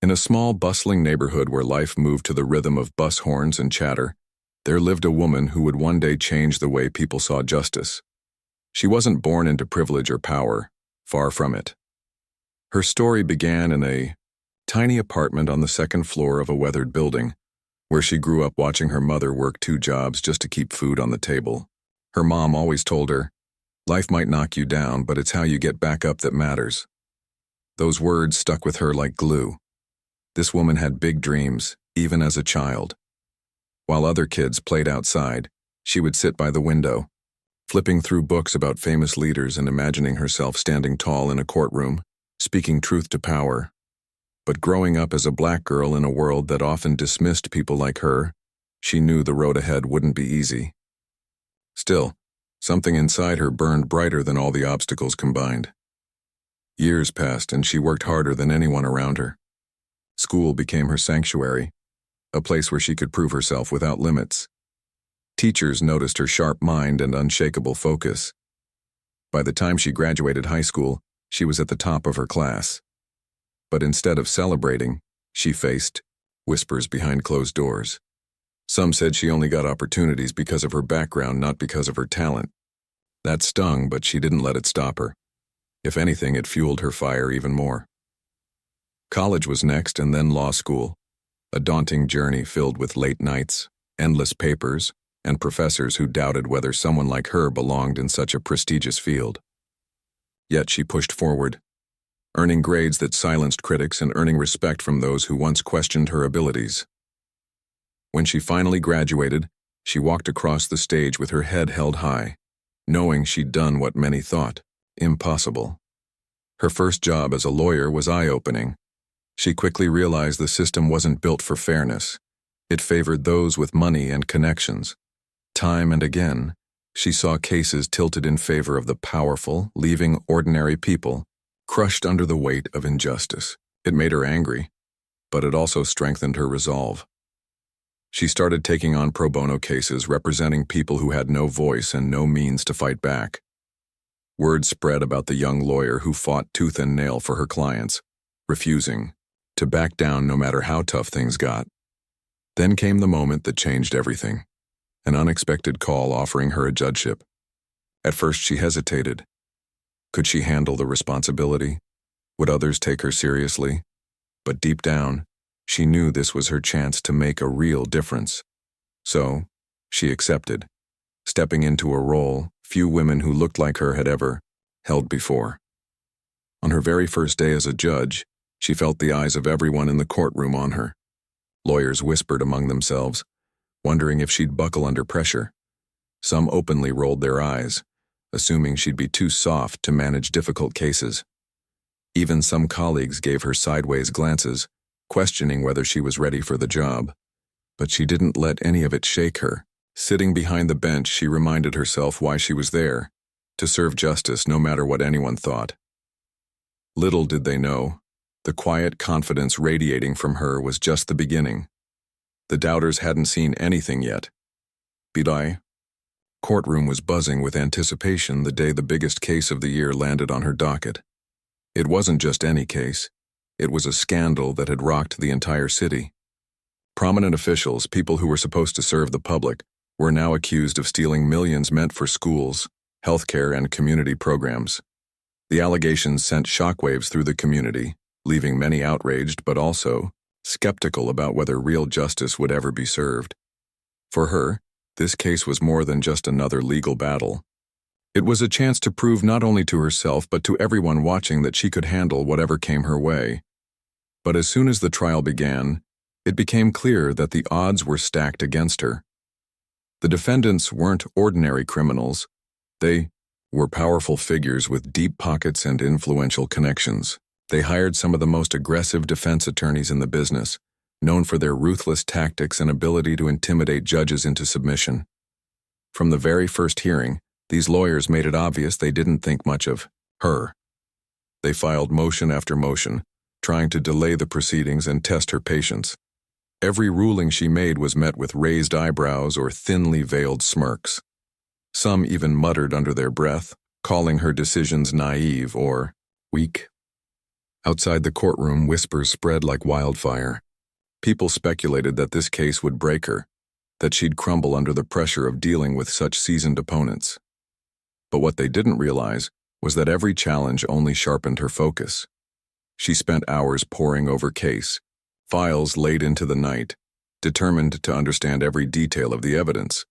In a small, bustling neighborhood where life moved to the rhythm of bus horns and chatter, there lived a woman who would one day change the way people saw justice. She wasn't born into privilege or power, far from it. Her story began in a tiny apartment on the second floor of a weathered building, where she grew up watching her mother work 2 jobs just to keep food on the table. Her mom always told her, "Life might knock you down, but it's how you get back up that matters." Those words stuck with her like glue. This woman had big dreams, even as a child. While other kids played outside, she would sit by the window, flipping through books about famous leaders and imagining herself standing tall in a courtroom, speaking truth to power. But growing up as a black girl in a world that often dismissed people like her, she knew the road ahead wouldn't be easy. Still, something inside her burned brighter than all the obstacles combined. Years passed and she worked harder than anyone around her. School became her sanctuary, a place where she could prove herself without limits. Teachers noticed her sharp mind and unshakable focus. By the time she graduated high school, she was at the top of her class. But instead of celebrating, she faced whispers behind closed doors. Some said she only got opportunities because of her background, not because of her talent. That stung, but she didn't let it stop her. If anything, it fueled her fire even more. College was next, and then law school, a daunting journey filled with late nights, endless papers, and professors who doubted whether someone like her belonged in such a prestigious field. Yet she pushed forward, earning grades that silenced critics and earning respect from those who once questioned her abilities. When she finally graduated, she walked across the stage with her head held high, knowing she'd done what many thought impossible. Her first job as a lawyer was eye-opening. She quickly realized the system wasn't built for fairness. It favored those with money and connections. Time and again, she saw cases tilted in favor of the powerful, leaving ordinary people crushed under the weight of injustice. It made her angry, but it also strengthened her resolve. She started taking on pro bono cases representing people who had no voice and no means to fight back. Word spread about the young lawyer who fought tooth and nail for her clients, refusing to back down no matter how tough things got. Then came the moment that changed everything, an unexpected call offering her a judgeship. At first she hesitated. Could she handle the responsibility? Would others take her seriously? But deep down, she knew this was her chance to make a real difference. So, she accepted, stepping into a role few women who looked like her had ever held before. On her very first day as a judge, she felt the eyes of everyone in the courtroom on her. Lawyers whispered among themselves, wondering if she'd buckle under pressure. Some openly rolled their eyes, assuming she'd be too soft to manage difficult cases. Even some colleagues gave her sideways glances, questioning whether she was ready for the job. But she didn't let any of it shake her. Sitting behind the bench, she reminded herself why she was there, to serve justice no matter what anyone thought. Little did they know, the quiet confidence radiating from her was just the beginning. The doubters hadn't seen anything yet. The courtroom was buzzing with anticipation the day the biggest case of the year landed on her docket. It wasn't just any case. It was a scandal that had rocked the entire city. Prominent officials, people who were supposed to serve the public, were now accused of stealing millions meant for schools, healthcare, and community programs. The allegations sent shockwaves through the community, leaving many outraged but also skeptical about whether real justice would ever be served. For her, this case was more than just another legal battle. It was a chance to prove not only to herself but to everyone watching that she could handle whatever came her way. But as soon as the trial began, it became clear that the odds were stacked against her. The defendants weren't ordinary criminals. They were powerful figures with deep pockets and influential connections. They hired some of the most aggressive defense attorneys in the business, known for their ruthless tactics and ability to intimidate judges into submission. From the very first hearing, these lawyers made it obvious they didn't think much of her. They filed motion after motion, trying to delay the proceedings and test her patience. Every ruling she made was met with raised eyebrows or thinly veiled smirks. Some even muttered under their breath, calling her decisions naive or weak. Outside the courtroom, whispers spread like wildfire. People speculated that this case would break her, that she'd crumble under the pressure of dealing with such seasoned opponents. But what they didn't realize was that every challenge only sharpened her focus. She spent hours poring over case, files late into the night, determined to understand every detail of the evidence.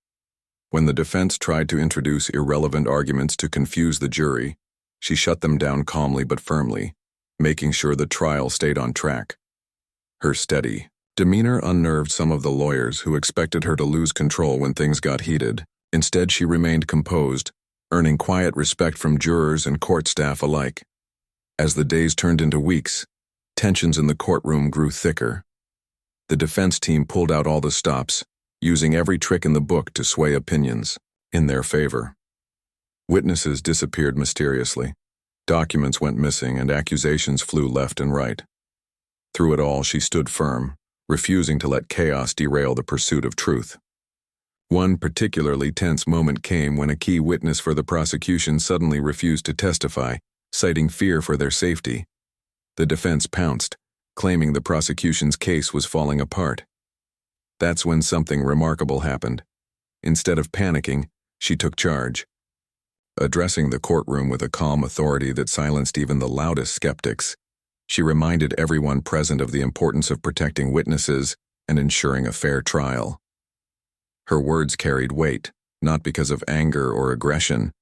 When the defense tried to introduce irrelevant arguments to confuse the jury, she shut them down calmly but firmly, making sure the trial stayed on track. Her steady demeanor unnerved some of the lawyers who expected her to lose control when things got heated. Instead, she remained composed, earning quiet respect from jurors and court staff alike. As the days turned into weeks, tensions in the courtroom grew thicker. The defense team pulled out all the stops, using every trick in the book to sway opinions in their favor. Witnesses disappeared mysteriously, documents went missing, and accusations flew left and right. Through it all, she stood firm, refusing to let chaos derail the pursuit of truth. One particularly tense moment came when a key witness for the prosecution suddenly refused to testify, citing fear for their safety. The defense pounced, claiming the prosecution's case was falling apart. That's when something remarkable happened. Instead of panicking, she took charge. Addressing the courtroom with a calm authority that silenced even the loudest skeptics, she reminded everyone present of the importance of protecting witnesses and ensuring a fair trial. Her words carried weight, not because of anger or aggression,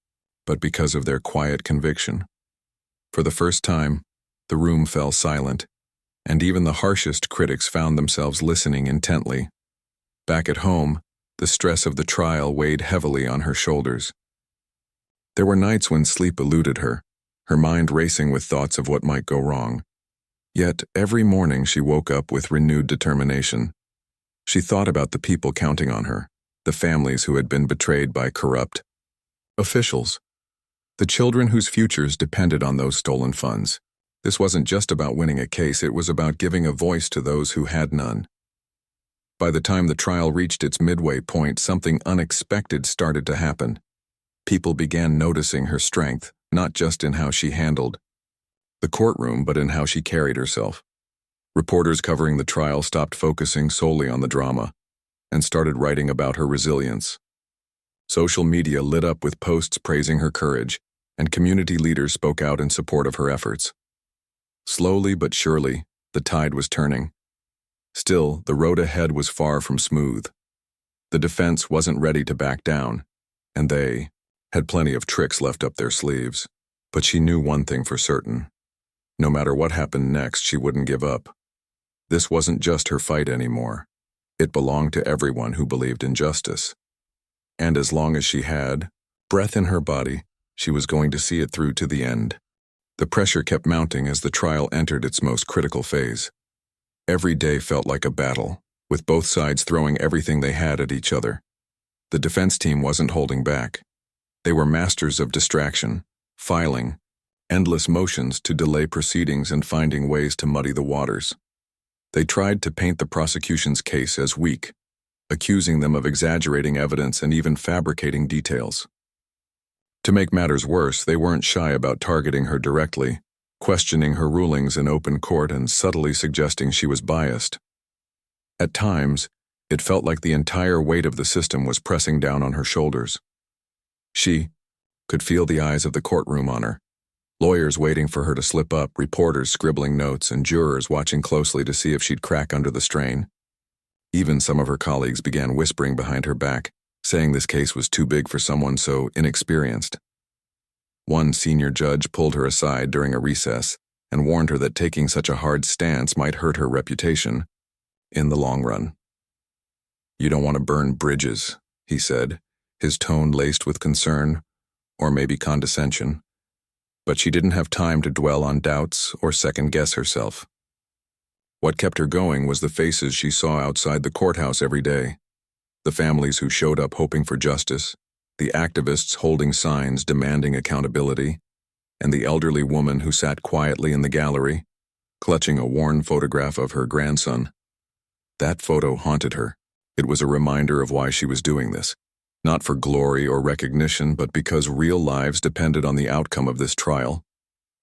but because of their quiet conviction. For the first time, the room fell silent, and even the harshest critics found themselves listening intently. Back at home, the stress of the trial weighed heavily on her shoulders. There were nights when sleep eluded her, her mind racing with thoughts of what might go wrong. Yet every morning she woke up with renewed determination. She thought about the people counting on her, the families who had been betrayed by corrupt officials, the children whose futures depended on those stolen funds. This wasn't just about winning a case, it was about giving a voice to those who had none. By the time the trial reached its midway point, something unexpected started to happen. People began noticing her strength, not just in how she handled the courtroom, but in how she carried herself. Reporters covering the trial stopped focusing solely on the drama and started writing about her resilience. Social media lit up with posts praising her courage, and community leaders spoke out in support of her efforts. Slowly but surely, the tide was turning. Still, the road ahead was far from smooth. The defense wasn't ready to back down, and they had plenty of tricks left up their sleeves. But she knew one thing for certain. No matter what happened next, she wouldn't give up. This wasn't just her fight anymore. It belonged to everyone who believed in justice. And as long as she had breath in her body, she was going to see it through to the end. The pressure kept mounting as the trial entered its most critical phase. Every day felt like a battle, with both sides throwing everything they had at each other. The defense team wasn't holding back. They were masters of distraction, filing, endless motions to delay proceedings, and finding ways to muddy the waters. They tried to paint the prosecution's case as weak, accusing them of exaggerating evidence and even fabricating details. To make matters worse, they weren't shy about targeting her directly, questioning her rulings in open court and subtly suggesting she was biased. At times, it felt like the entire weight of the system was pressing down on her shoulders. She could feel the eyes of the courtroom on her, lawyers waiting for her to slip up, reporters scribbling notes, and jurors watching closely to see if she'd crack under the strain. Even some of her colleagues began whispering behind her back, saying this case was too big for someone so inexperienced. One senior judge pulled her aside during a recess and warned her that taking such a hard stance might hurt her reputation in the long run. "You don't want to burn bridges," he said, his tone laced with concern, or maybe condescension. But she didn't have time to dwell on doubts or second-guess herself. What kept her going was the faces she saw outside the courthouse every day. The families who showed up hoping for justice, the activists holding signs demanding accountability, and the elderly woman who sat quietly in the gallery, clutching a worn photograph of her grandson. That photo haunted her. It was a reminder of why she was doing this. Not for glory or recognition, but because real lives depended on the outcome of this trial.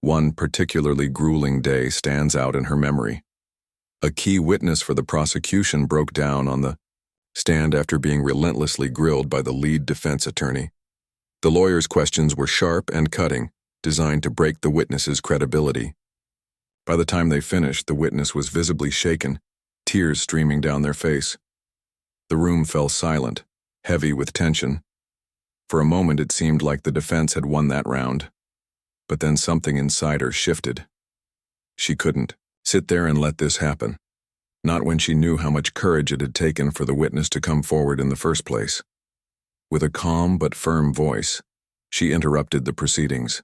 One particularly grueling day stands out in her memory. A key witness for the prosecution broke down on the stand after being relentlessly grilled by the lead defense attorney. The lawyer's questions were sharp and cutting, designed to break the witness's credibility. By the time they finished, the witness was visibly shaken, tears streaming down their face. The room fell silent, heavy with tension. For a moment it seemed like the defense had won that round. But then something inside her shifted. She couldn't sit there and let this happen. Not when she knew how much courage it had taken for the witness to come forward in the first place. With a calm but firm voice, she interrupted the proceedings.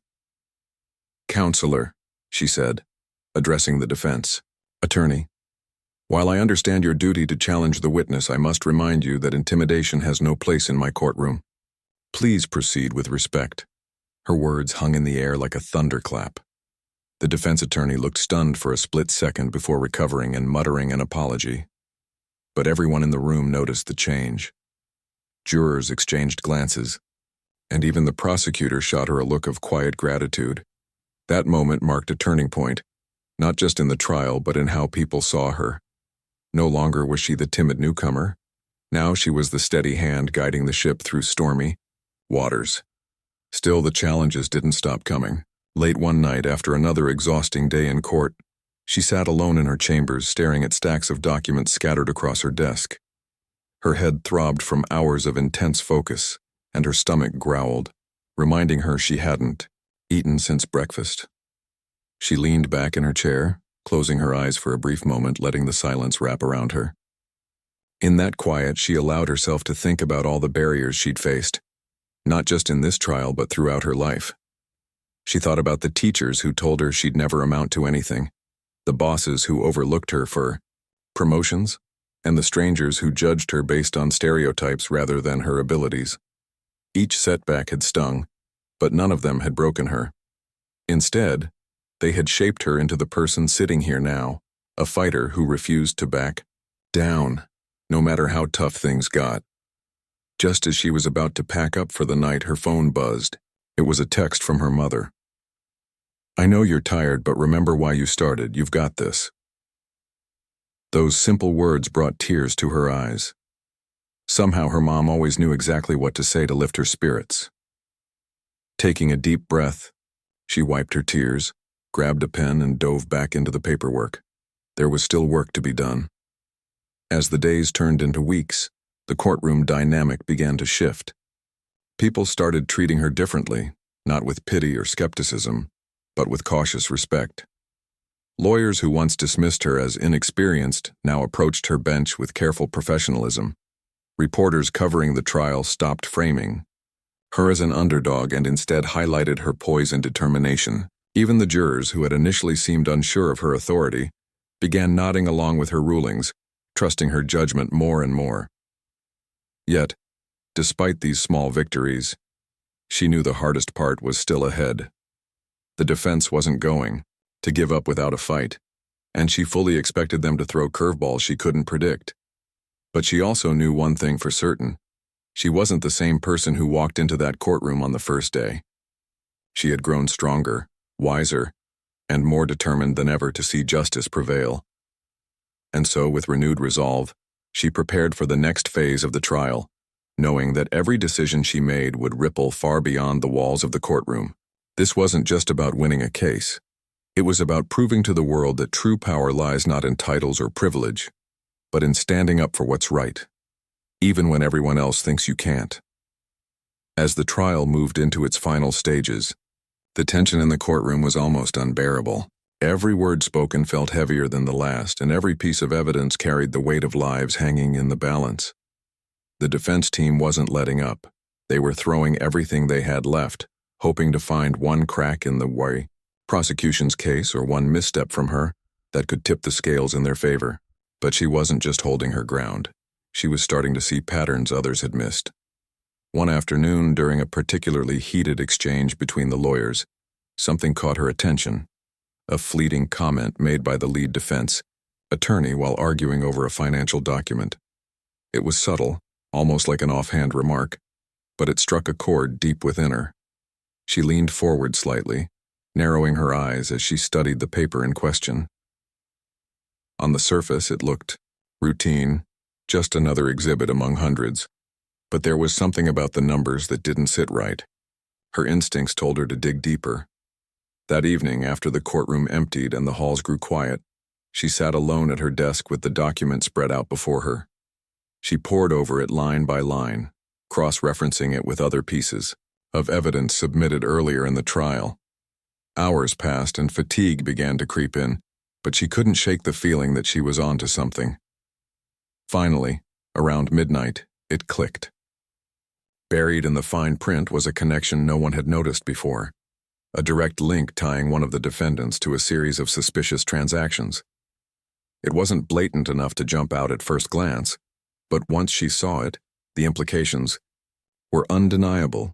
"Counselor," she said, addressing the defense. "Attorney, while I understand your duty to challenge the witness, I must remind you that intimidation has no place in my courtroom. Please proceed with respect." Her words hung in the air like a thunderclap. The defense attorney looked stunned for a split second before recovering and muttering an apology. But everyone in the room noticed the change. Jurors exchanged glances, and even the prosecutor shot her a look of quiet gratitude. That moment marked a turning point, not just in the trial but in how people saw her. No longer was she the timid newcomer. Now she was the steady hand guiding the ship through stormy waters. Still, the challenges didn't stop coming. Late one night, after another exhausting day in court, she sat alone in her chambers, staring at stacks of documents scattered across her desk. Her head throbbed from hours of intense focus, and her stomach growled, reminding her she hadn't eaten since breakfast. She leaned back in her chair, closing her eyes for a brief moment, letting the silence wrap around her. In that quiet, she allowed herself to think about all the barriers she'd faced, not just in this trial but throughout her life. She thought about the teachers who told her she'd never amount to anything, the bosses who overlooked her for promotions, and the strangers who judged her based on stereotypes rather than her abilities. Each setback had stung, but none of them had broken her. Instead, they had shaped her into the person sitting here now, a fighter who refused to back down, no matter how tough things got. Just as she was about to pack up for the night, her phone buzzed. It was a text from her mother. "I know you're tired, but remember why you started. You've got this." Those simple words brought tears to her eyes. Somehow her mom always knew exactly what to say to lift her spirits. Taking a deep breath, she wiped her tears, grabbed a pen, and dove back into the paperwork. There was still work to be done. As the days turned into weeks, the courtroom dynamic began to shift. People started treating her differently, not with pity or skepticism, but with cautious respect. Lawyers who once dismissed her as inexperienced now approached her bench with careful professionalism. Reporters covering the trial stopped framing her as an underdog and instead highlighted her poise and determination. Even the jurors, who had initially seemed unsure of her authority, began nodding along with her rulings, trusting her judgment more and more. Yet, despite these small victories, she knew the hardest part was still ahead. The defense wasn't going to give up without a fight, and she fully expected them to throw curveballs she couldn't predict. But she also knew one thing for certain. She wasn't the same person who walked into that courtroom on the first day. She had grown stronger, wiser, and more determined than ever to see justice prevail. And so, with renewed resolve, she prepared for the next phase of the trial, knowing that every decision she made would ripple far beyond the walls of the courtroom. This wasn't just about winning a case. It was about proving to the world that true power lies not in titles or privilege, but in standing up for what's right, even when everyone else thinks you can't. As the trial moved into its final stages, the tension in the courtroom was almost unbearable. Every word spoken felt heavier than the last, and every piece of evidence carried the weight of lives hanging in the balance. The defense team wasn't letting up. They were throwing everything they had left, hoping to find one crack in the prosecution's case or one misstep from her that could tip the scales in their favor. But she wasn't just holding her ground. She was starting to see patterns others had missed. One afternoon, during a particularly heated exchange between the lawyers, something caught her attention. A fleeting comment made by the lead defense attorney while arguing over a financial document. It was subtle, almost like an offhand remark, but it struck a chord deep within her. She leaned forward slightly, narrowing her eyes as she studied the paper in question. On the surface, it looked routine, just another exhibit among hundreds. But there was something about the numbers that didn't sit right. Her instincts told her to dig deeper. That evening, after the courtroom emptied and the halls grew quiet, she sat alone at her desk with the document spread out before her. She pored over it line by line, cross-referencing it with other pieces of evidence submitted earlier in the trial. Hours passed and fatigue began to creep in, but she couldn't shake the feeling that she was onto something. Finally, around midnight, it clicked. Buried in the fine print was a connection no one had noticed before, a direct link tying one of the defendants to a series of suspicious transactions. It wasn't blatant enough to jump out at first glance, but once she saw it, the implications were undeniable.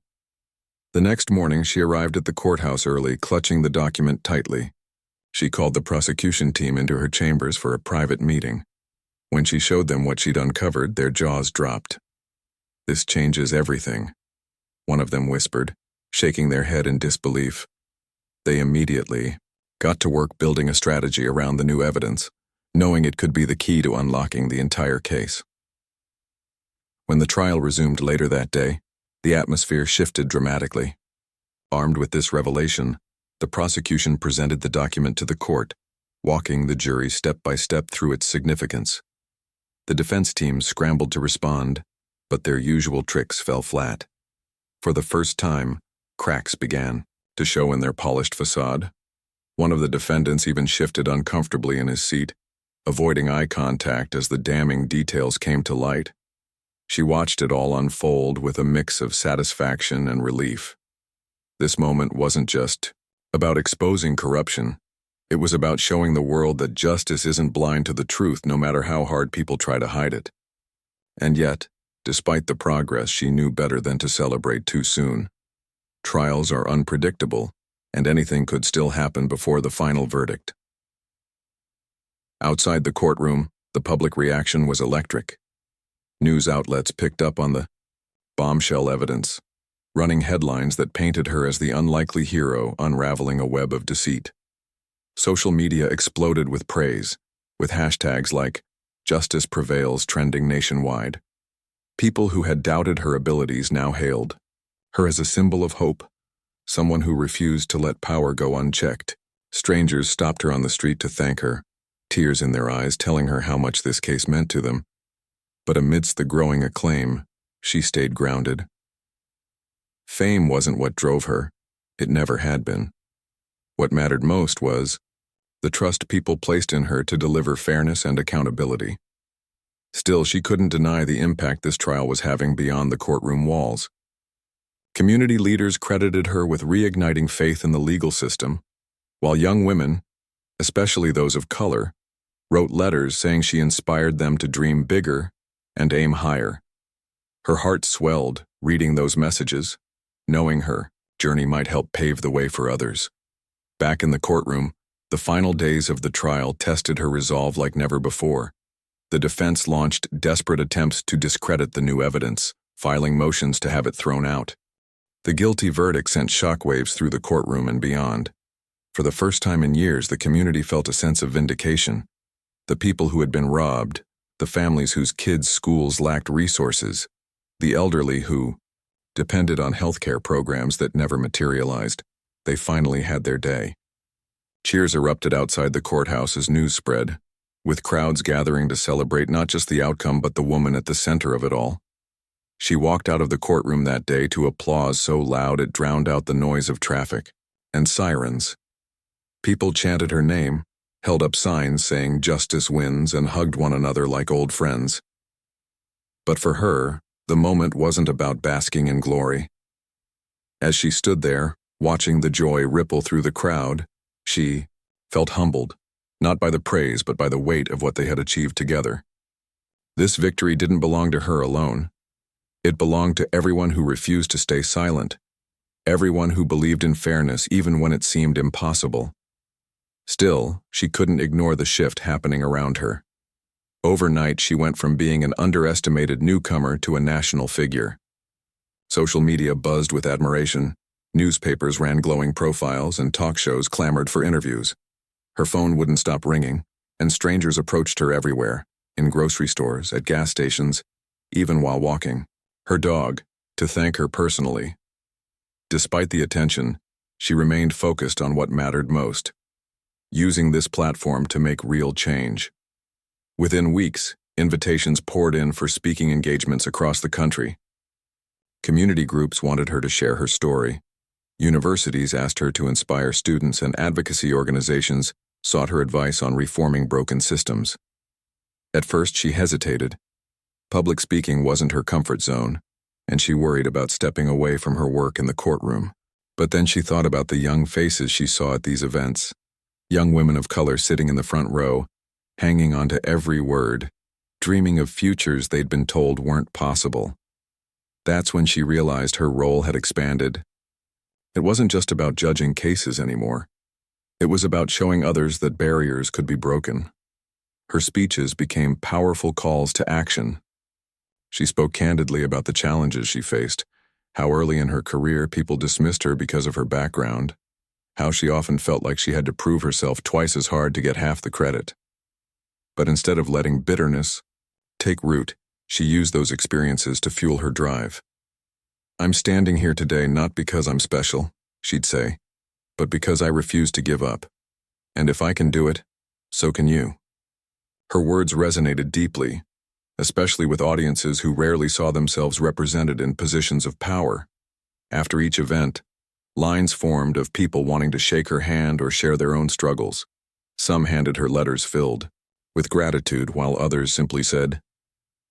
The next morning, she arrived at the courthouse early, clutching the document tightly. She called the prosecution team into her chambers for a private meeting. When she showed them what she'd uncovered, their jaws dropped. "This changes everything," one of them whispered, shaking their head in disbelief. They immediately got to work building a strategy around the new evidence, knowing it could be the key to unlocking the entire case. When the trial resumed later that day, the atmosphere shifted dramatically. Armed with this revelation, the prosecution presented the document to the court, walking the jury step by step through its significance. The defense team scrambled to respond, but their usual tricks fell flat. For the first time, cracks began to show in their polished facade. One of the defendants even shifted uncomfortably in his seat, avoiding eye contact as the damning details came to light. She watched it all unfold with a mix of satisfaction and relief. This moment wasn't just about exposing corruption. It was about showing the world that justice isn't blind to the truth no matter how hard people try to hide it. And yet, despite the progress, she knew better than to celebrate too soon. Trials are unpredictable, and anything could still happen before the final verdict. Outside the courtroom, the public reaction was electric. News outlets picked up on the bombshell evidence, running headlines that painted her as the unlikely hero unraveling a web of deceit. Social media exploded with praise, with hashtags like "Justice Prevails" trending nationwide. People who had doubted her abilities now hailed her as a symbol of hope, someone who refused to let power go unchecked. Strangers stopped her on the street to thank her, tears in their eyes telling her how much this case meant to them. But amidst the growing acclaim, she stayed grounded. Fame wasn't what drove her. It never had been. What mattered most was the trust people placed in her to deliver fairness and accountability. Still, she couldn't deny the impact this trial was having beyond the courtroom walls. Community leaders credited her with reigniting faith in the legal system, while young women, especially those of color, wrote letters saying she inspired them to dream bigger and aim higher. Her heart swelled reading those messages, knowing her journey might help pave the way for others. Back in the courtroom, the final days of the trial tested her resolve like never before. The defense launched desperate attempts to discredit the new evidence, filing motions to have it thrown out. The guilty verdict sent shockwaves through the courtroom and beyond. For the first time in years, the community felt a sense of vindication. The people who had been robbed, the families whose kids' schools lacked resources, the elderly who depended on healthcare programs that never materialized, they finally had their day. Cheers erupted outside the courthouse as news spread, with crowds gathering to celebrate not just the outcome but the woman at the center of it all. She walked out of the courtroom that day to applause so loud it drowned out the noise of traffic and sirens. People chanted her name, held up signs saying "Justice wins," and hugged one another like old friends. But for her, the moment wasn't about basking in glory. As she stood there, watching the joy ripple through the crowd, she felt humbled, not by the praise but by the weight of what they had achieved together. This victory didn't belong to her alone. It belonged to everyone who refused to stay silent, everyone who believed in fairness even when it seemed impossible. Still, she couldn't ignore the shift happening around her. Overnight, she went from being an underestimated newcomer to a national figure. Social media buzzed with admiration, Newspapers ran glowing profiles and talk shows clamored for interviews. Her phone wouldn't stop ringing, and strangers approached her everywhere, in grocery stores, at gas stations, even while walking. Her dog, to thank her personally. Despite the attention, she remained focused on what mattered most, using this platform to make real change. Within weeks, invitations poured in for speaking engagements across the country. Community groups wanted her to share her story. Universities asked her to inspire students, and advocacy organizations sought her advice on reforming broken systems. At first, she hesitated. Public speaking wasn't her comfort zone, and she worried about stepping away from her work in the courtroom. But then she thought about the young faces she saw at these events. Young women of color sitting in the front row, hanging on to every word, dreaming of futures they'd been told weren't possible. That's when she realized her role had expanded. It wasn't just about judging cases anymore. It was about showing others that barriers could be broken. Her speeches became powerful calls to action. She spoke candidly about the challenges she faced, how early in her career people dismissed her because of her background, how she often felt like she had to prove herself twice as hard to get half the credit. But instead of letting bitterness take root, she used those experiences to fuel her drive. "I'm standing here today not because I'm special," she'd say, "but because I refuse to give up. And if I can do it, so can you." Her words resonated deeply, especially with audiences who rarely saw themselves represented in positions of power. After each event, lines formed of people wanting to shake her hand or share their own struggles. Some handed her letters filled with gratitude, while others simply said,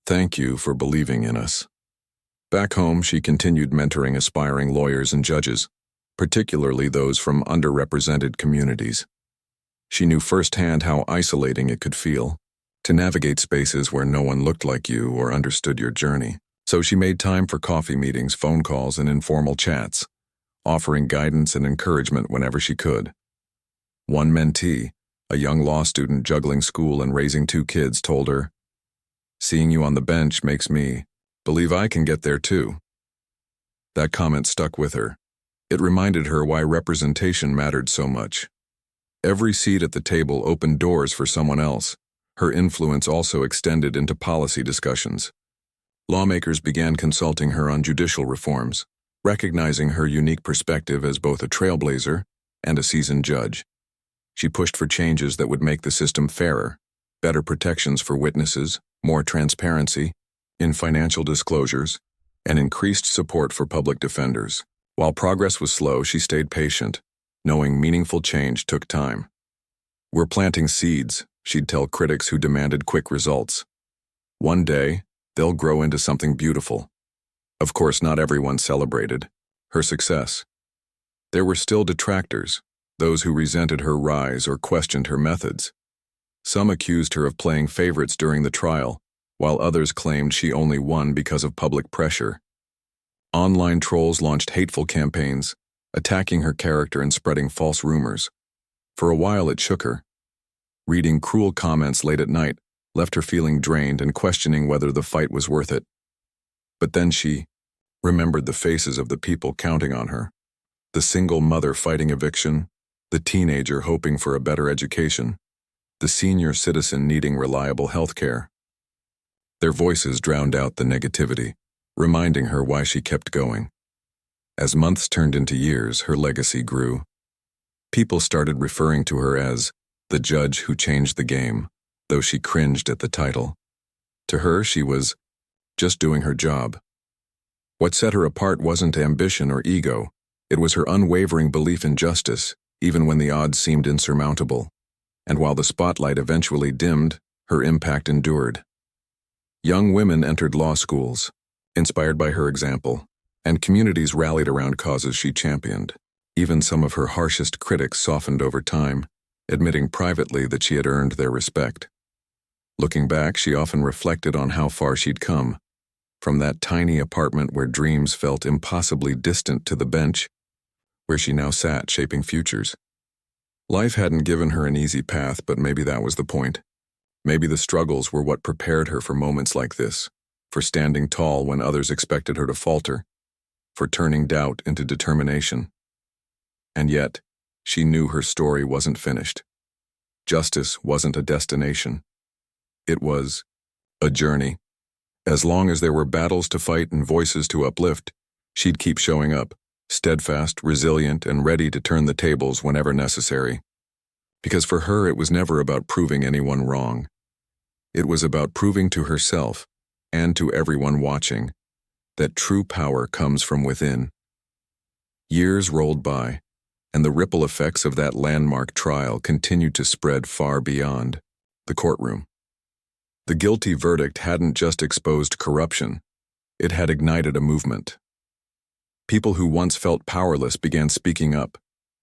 "Thank you for believing in us." Back home, she continued mentoring aspiring lawyers and judges, particularly those from underrepresented communities. She knew firsthand how isolating it could feel to navigate spaces where no one looked like you or understood your journey. So she made time for coffee meetings, phone calls, and informal chats, offering guidance and encouragement whenever she could. One mentee, a young law student juggling school and raising 2 kids, told her, "Seeing you on the bench makes me believe I can get there too." That comment stuck with her. It reminded her why representation mattered so much. Every seat at the table opened doors for someone else. Her influence also extended into policy discussions. Lawmakers began consulting her on judicial reforms, recognizing her unique perspective as both a trailblazer and a seasoned judge. She pushed for changes that would make the system fairer, better protections for witnesses, more transparency in financial disclosures, and increased support for public defenders. While progress was slow, she stayed patient, knowing meaningful change took time. "We're planting seeds," she'd tell critics who demanded quick results. "One day, they'll grow into something beautiful." Of course, not everyone celebrated her success. There were still detractors, those who resented her rise or questioned her methods. Some accused her of playing favorites during the trial, while others claimed she only won because of public pressure. Online trolls launched hateful campaigns, attacking her character and spreading false rumors. For a while, it shook her. Reading cruel comments late at night left her feeling drained and questioning whether the fight was worth it. But then she remembered the faces of the people counting on her. The single mother fighting eviction, the teenager hoping for a better education, the senior citizen needing reliable health care. Their voices drowned out the negativity, reminding her why she kept going. As months turned into years, her legacy grew. People started referring to her as the judge who changed the game, though she cringed at the title. To her, she was just doing her job. What set her apart wasn't ambition or ego. It was her unwavering belief in justice, even when the odds seemed insurmountable. And while the spotlight eventually dimmed, her impact endured. Young women entered law schools, inspired by her example, and communities rallied around causes she championed. Even some of her harshest critics softened over time, admitting privately that she had earned their respect. Looking back, she often reflected on how far she'd come, from that tiny apartment where dreams felt impossibly distant to the bench, where she now sat shaping futures. Life hadn't given her an easy path, but maybe that was the point. Maybe the struggles were what prepared her for moments like this, for standing tall when others expected her to falter, for turning doubt into determination. And yet, she knew her story wasn't finished. Justice wasn't a destination. It was a journey. As long as there were battles to fight and voices to uplift, she'd keep showing up, steadfast, resilient, and ready to turn the tables whenever necessary. Because for her, it was never about proving anyone wrong. It was about proving to herself, and to everyone watching, that true power comes from within. Years rolled by, and the ripple effects of that landmark trial continued to spread far beyond the courtroom. The guilty verdict hadn't just exposed corruption, it had ignited a movement. People who once felt powerless began speaking up,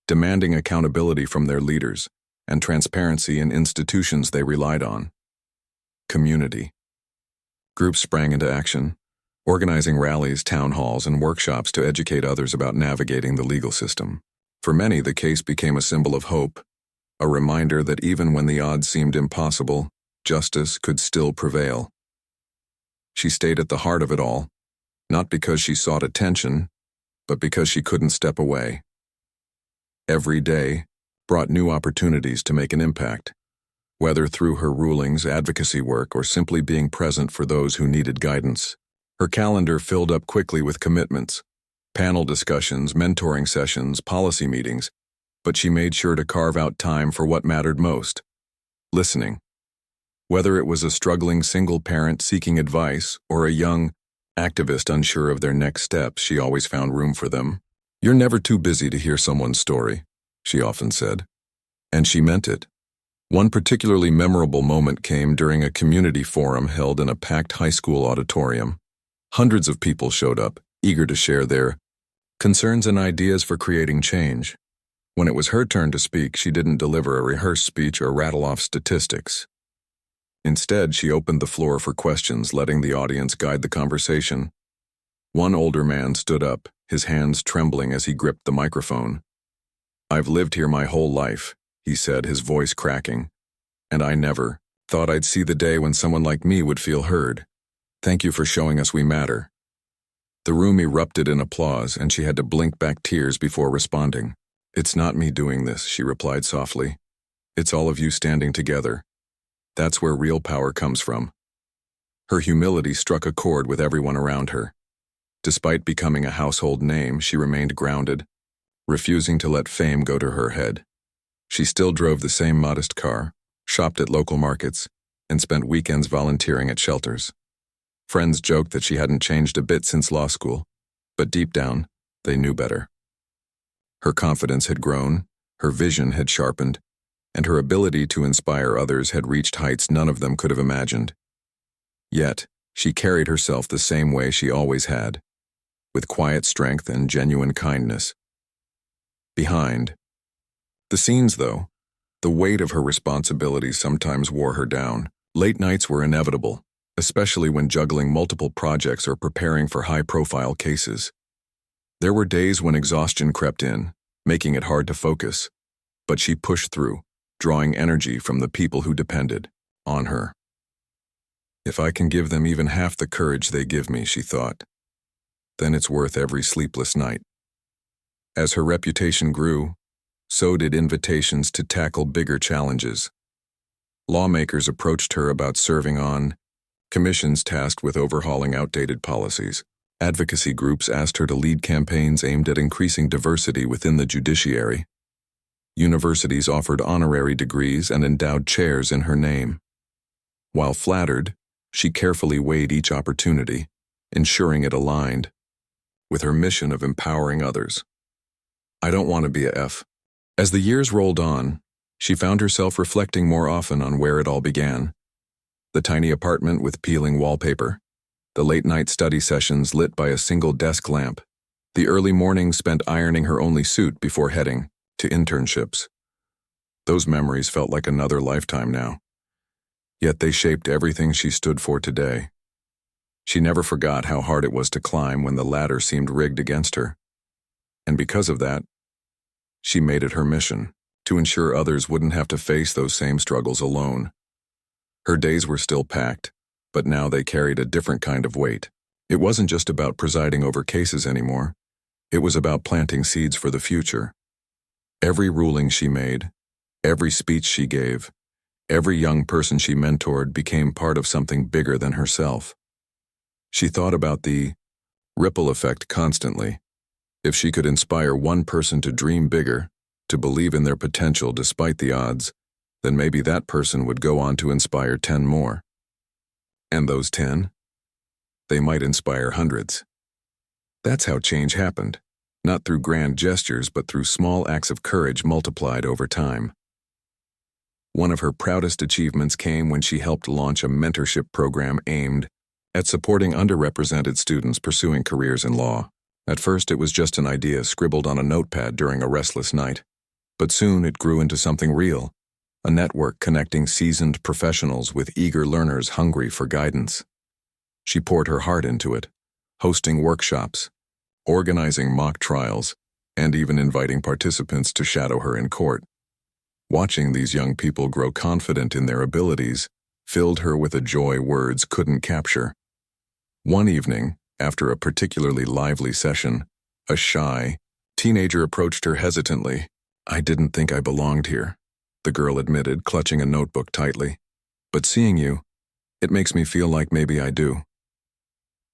demanding accountability from their leaders and transparency in institutions they relied on. Community. Groups sprang into action, organizing rallies, town halls, and workshops to educate others about navigating the legal system. For many, the case became a symbol of hope, a reminder that even when the odds seemed impossible, justice could still prevail. She stayed at the heart of it all, not because she sought attention, but because she couldn't step away. Every day brought new opportunities to make an impact, whether through her rulings, advocacy work, or simply being present for those who needed guidance. Her calendar filled up quickly with commitments, panel discussions, mentoring sessions, policy meetings, but she made sure to carve out time for what mattered most: listening. Whether it was a struggling single parent seeking advice or a young activist unsure of their next steps, she always found room for them. "You're never too busy to hear someone's story," she often said. And she meant it. One particularly memorable moment came during a community forum held in a packed high school auditorium. Hundreds of people showed up, eager to share their concerns and ideas for creating change. When it was her turn to speak, she didn't deliver a rehearsed speech or rattle off statistics. Instead, she opened the floor for questions, letting the audience guide the conversation. One older man stood up, his hands trembling as he gripped the microphone. "I've lived here my whole life," he said, his voice cracking, "and I never thought I'd see the day when someone like me would feel heard. Thank you for showing us we matter." The room erupted in applause, and she had to blink back tears before responding. "It's not me doing this," she replied softly. "It's all of you standing together. That's where real power comes from." Her humility struck a chord with everyone around her. Despite becoming a household name, she remained grounded, refusing to let fame go to her head. She still drove the same modest car, shopped at local markets, and spent weekends volunteering at shelters. Friends joked that she hadn't changed a bit since law school, but deep down, they knew better. Her confidence had grown, her vision had sharpened, and her ability to inspire others had reached heights none of them could have imagined. Yet, she carried herself the same way she always had, with quiet strength and genuine kindness. Behind the scenes, though, the weight of her responsibilities sometimes wore her down. Late nights were inevitable, especially when juggling multiple projects or preparing for high-profile cases. There were days when exhaustion crept in, making it hard to focus, but she pushed through, drawing energy from the people who depended on her. "If I can give them even half the courage they give me," she thought, "then it's worth every sleepless night." As her reputation grew, so did invitations to tackle bigger challenges. Lawmakers approached her about serving on commissions tasked with overhauling outdated policies. Advocacy groups asked her to lead campaigns aimed at increasing diversity within the judiciary. Universities offered honorary degrees and endowed chairs in her name. While flattered, she carefully weighed each opportunity, ensuring it aligned with her mission of empowering others. "I don't want to be a F." As the years rolled on, she found herself reflecting more often on where it all began. The tiny apartment with peeling wallpaper, the late-night study sessions lit by a single desk lamp, the early mornings spent ironing her only suit before heading to internships. Those memories felt like another lifetime now. Yet they shaped everything she stood for today. She never forgot how hard it was to climb when the ladder seemed rigged against her. And because of that, she made it her mission to ensure others wouldn't have to face those same struggles alone. Her days were still packed, but now they carried a different kind of weight. It wasn't just about presiding over cases anymore. It was about planting seeds for the future. Every ruling she made, every speech she gave, every young person she mentored became part of something bigger than herself. She thought about the ripple effect constantly. If she could inspire one person to dream bigger, to believe in their potential despite the odds, then maybe that person would go on to inspire 10 more. And those 10? They might inspire hundreds. That's how change happened, not through grand gestures but through small acts of courage multiplied over time. One of her proudest achievements came when she helped launch a mentorship program aimed at supporting underrepresented students pursuing careers in law. At first, it was just an idea scribbled on a notepad during a restless night. But soon it grew into something real, a network connecting seasoned professionals with eager learners hungry for guidance. She poured her heart into it, hosting workshops, organizing mock trials, and even inviting participants to shadow her in court. Watching these young people grow confident in their abilities filled her with a joy words couldn't capture. One evening, after a particularly lively session, a shy teenager approached her hesitantly. "I didn't think I belonged here," the girl admitted, clutching a notebook tightly. "But seeing you, it makes me feel like maybe I do."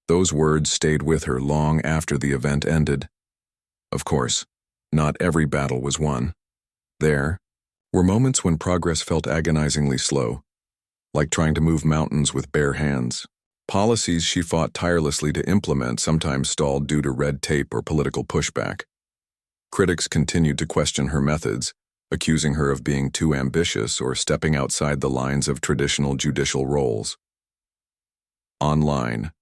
Those words stayed with her long after the event ended. Of course, not every battle was won. There were moments when progress felt agonizingly slow, like trying to move mountains with bare hands. Policies she fought tirelessly to implement sometimes stalled due to red tape or political pushback. Critics continued to question her methods, accusing her of being too ambitious or stepping outside the lines of traditional judicial roles. Online,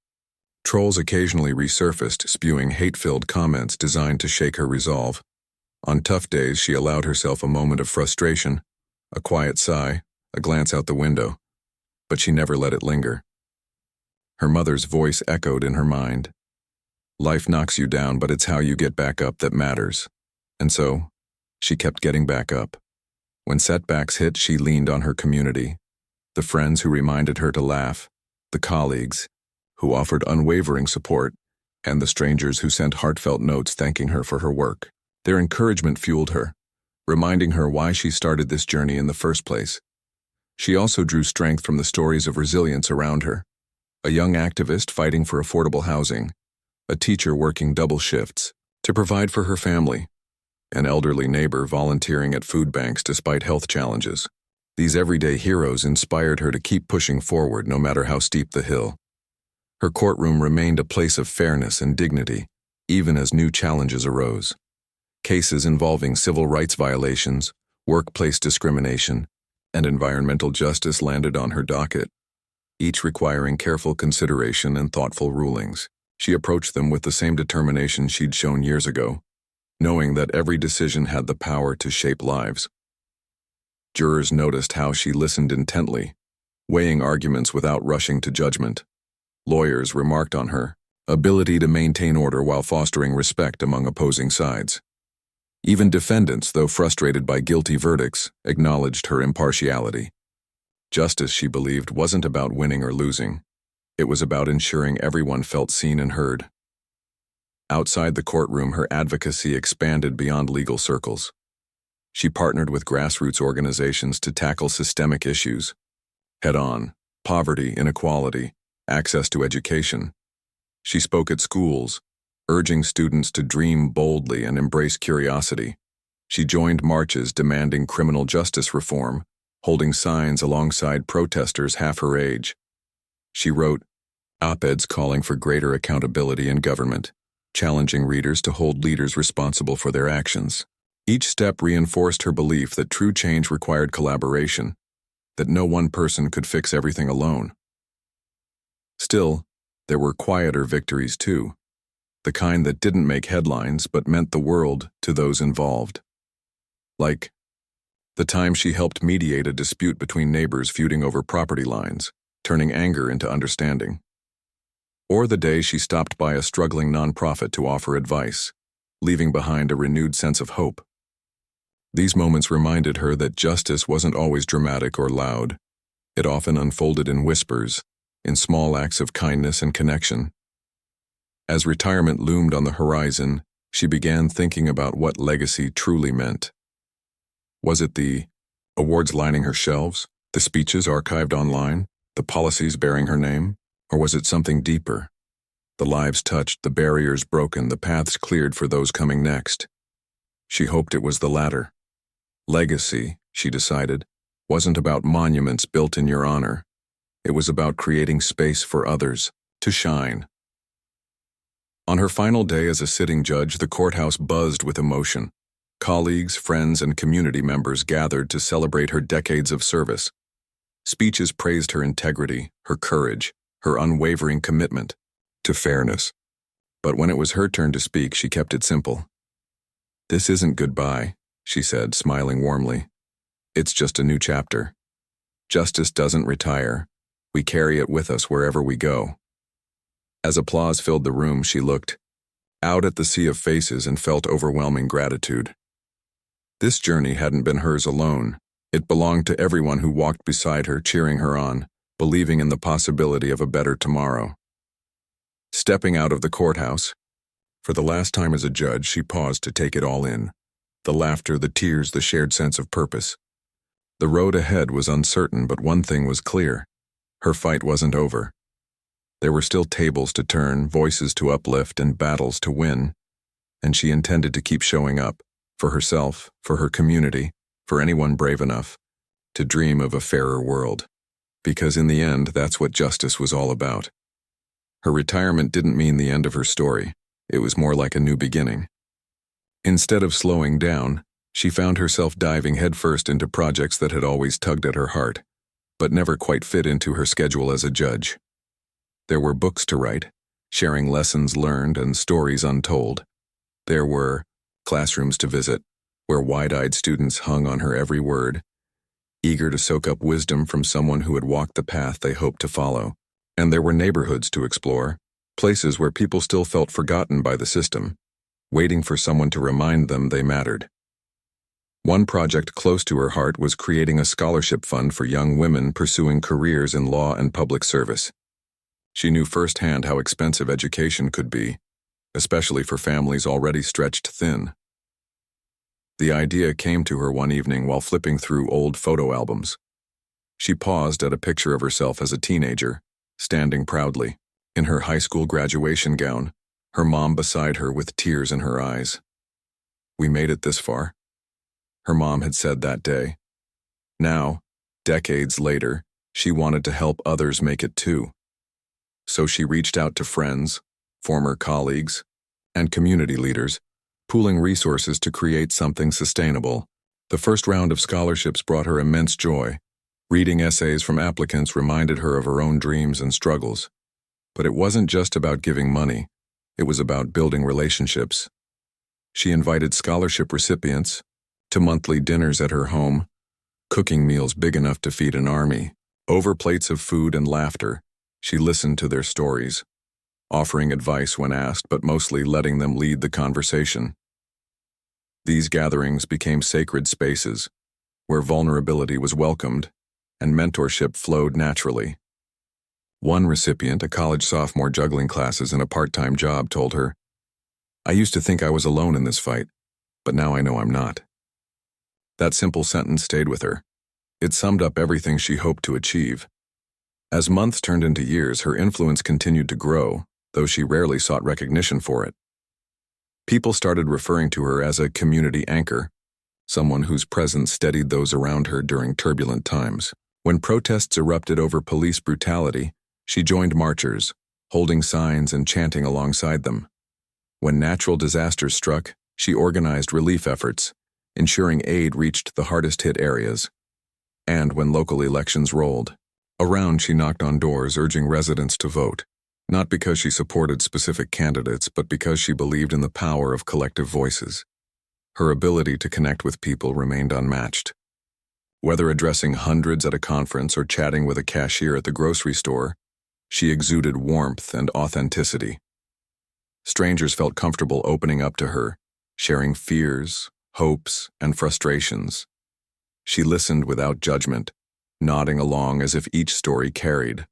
trolls occasionally resurfaced, spewing hate-filled comments designed to shake her resolve. On tough days, she allowed herself a moment of frustration, a quiet sigh, a glance out the window, but she never let it linger. Her mother's voice echoed in her mind. "Life knocks you down, but it's how you get back up that matters." And so, she kept getting back up. When setbacks hit, she leaned on her community, the friends who reminded her to laugh, the colleagues who offered unwavering support, and the strangers who sent heartfelt notes thanking her for her work. Their encouragement fueled her, reminding her why she started this journey in the first place. She also drew strength from the stories of resilience around her. A young activist fighting for affordable housing, a teacher working double shifts to provide for her family, an elderly neighbor volunteering at food banks despite health challenges. These everyday heroes inspired her to keep pushing forward no matter how steep the hill. Her courtroom remained a place of fairness and dignity, even as new challenges arose. Cases involving civil rights violations, workplace discrimination, and environmental justice landed on her docket, each requiring careful consideration and thoughtful rulings. She approached them with the same determination she'd shown years ago, knowing that every decision had the power to shape lives. Jurors noticed how she listened intently, weighing arguments without rushing to judgment. Lawyers remarked on her ability to maintain order while fostering respect among opposing sides. Even defendants, though frustrated by guilty verdicts, acknowledged her impartiality. Justice, she believed, wasn't about winning or losing. It was about ensuring everyone felt seen and heard. Outside the courtroom, her advocacy expanded beyond legal circles. She partnered with grassroots organizations to tackle systemic issues head-on: poverty, inequality, access to education. She spoke at schools, urging students to dream boldly and embrace curiosity. She joined marches demanding criminal justice reform, holding signs alongside protesters half her age. She wrote op-eds calling for greater accountability in government, challenging readers to hold leaders responsible for their actions. Each step reinforced her belief that true change required collaboration, that no one person could fix everything alone. Still, there were quieter victories too, the kind that didn't make headlines but meant the world to those involved. Like the time she helped mediate a dispute between neighbors feuding over property lines, turning anger into understanding. Or the day she stopped by a struggling nonprofit to offer advice, leaving behind a renewed sense of hope. These moments reminded her that justice wasn't always dramatic or loud. It often unfolded in whispers, in small acts of kindness and connection. As retirement loomed on the horizon, She began thinking about what legacy truly meant. Was it the awards lining her shelves, the speeches archived online, the policies bearing her name? Or was it something deeper? The lives touched, the barriers broken, the paths cleared for those coming next. She hoped it was the latter. Legacy, she decided, wasn't about monuments built in your honor. It was about creating space for others to shine. On her final day as a sitting judge, the courthouse buzzed with emotion. Colleagues, friends, and community members gathered to celebrate her decades of service. Speeches praised her integrity, her courage, her unwavering commitment to fairness. But when it was her turn to speak, she kept it simple. "This isn't goodbye," she said, smiling warmly. "It's just a new chapter. Justice doesn't retire. We carry it with us wherever we go." As applause filled the room, she looked out at the sea of faces and felt overwhelming gratitude. This journey hadn't been hers alone. It belonged to everyone who walked beside her, cheering her on, believing in the possibility of a better tomorrow. Stepping out of the courthouse, for the last time as a judge, she paused to take it all in. The laughter, the tears, the shared sense of purpose. The road ahead was uncertain, but one thing was clear. Her fight wasn't over. There were still tables to turn, voices to uplift, and battles to win, and she intended to keep showing up, for herself, for her community, for anyone brave enough to dream of a fairer world. Because in the end, that's what justice was all about. Her retirement didn't mean the end of her story. It was more like a new beginning. Instead of slowing down, she found herself diving headfirst into projects that had always tugged at her heart, but never quite fit into her schedule as a judge. There were books to write, sharing lessons learned and stories untold. There were classrooms to visit, where wide-eyed students hung on her every word, eager to soak up wisdom from someone who had walked the path they hoped to follow. And there were neighborhoods to explore, places where people still felt forgotten by the system, waiting for someone to remind them they mattered. One project close to her heart was creating a scholarship fund for young women pursuing careers in law and public service. She knew firsthand how expensive education could be, especially for families already stretched thin. The idea came to her one evening while flipping through old photo albums. She paused at a picture of herself as a teenager, standing proudly, in her high school graduation gown, her mom beside her with tears in her eyes. "We made it this far," her mom had said that day. Now, decades later, she wanted to help others make it too. So she reached out to friends, former colleagues, and community leaders, pooling resources to create something sustainable. The first round of scholarships brought her immense joy. Reading essays from applicants reminded her of her own dreams and struggles. But it wasn't just about giving money. It was about building relationships. She invited scholarship recipients to monthly dinners at her home, cooking meals big enough to feed an army. Over plates of food and laughter, she listened to their stories, offering advice when asked, but mostly letting them lead the conversation. These gatherings became sacred spaces, where vulnerability was welcomed and mentorship flowed naturally. One recipient, a college sophomore juggling classes and a part-time job, told her, "I used to think I was alone in this fight, but now I know I'm not." That simple sentence stayed with her. It summed up everything she hoped to achieve. As months turned into years, her influence continued to grow, though she rarely sought recognition for it. People started referring to her as a community anchor, someone whose presence steadied those around her during turbulent times. When protests erupted over police brutality, she joined marchers, holding signs and chanting alongside them. When natural disasters struck, she organized relief efforts, ensuring aid reached the hardest-hit areas. And when local elections rolled around, she knocked on doors urging residents to vote, not because she supported specific candidates, but because she believed in the power of collective voices. Her ability to connect with people remained unmatched. Whether addressing hundreds at a conference or chatting with a cashier at the grocery store, she exuded warmth and authenticity. Strangers felt comfortable opening up to her, sharing fears, hopes, and frustrations. She listened without judgment, nodding along as if each story carried